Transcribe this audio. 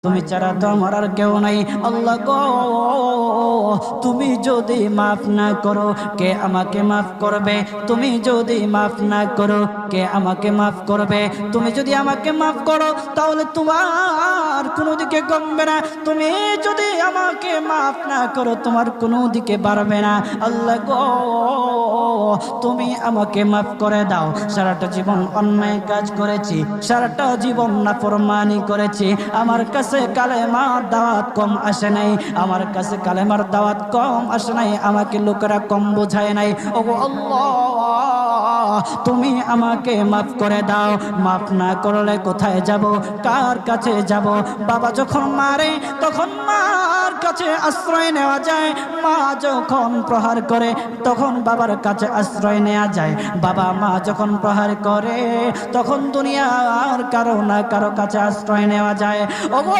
তুমি ছাড়া তো আমার আর কেউ নাই। আল্লাহ গো, তুমি যদি মাফ না করো কে আমাকে মাফ করবে? তুমি যদি মাফ না করো কে আমাকে মাফ করবে? তুমি যদি আমাকে মাফ করো তাহলে তোমার কোনো দিকে কমবে না, তুমি যদি আমাকে মাফ না করো তোমার কোনো দিকে বাড়বে না। আল্লাহ গো, তুমি আমাকে মাফ করে দাও। সারাটা জীবন অন্যায় কাজ করেছি, সারাটা জীবন নাফরমানি করেছি, আমার কাছে কালেমার দাওয়াত কম আসে নাই, আমার কাছে কালেমার দাওয়াত কম আসে নাই, আমাকে লোকেরা কম বোঝায় নাই। ওগো আল্লাহ, তুমি আমাকে মাফ করে দাও। মাফ না করলে কোথায় যাব, কার কাছে যাব? বাবা যখন মারে তখন মার কাছে আশ্রয় নেওয়া যায়, মা যখন প্রহার করে তখন বাবার কাছে আশ্রয় নেওয়া যায়, বাবা মা যখন প্রহার করে তখন দুনিয়ার কারো না কারো কাছে আশ্রয় নেওয়া যায়। ওগো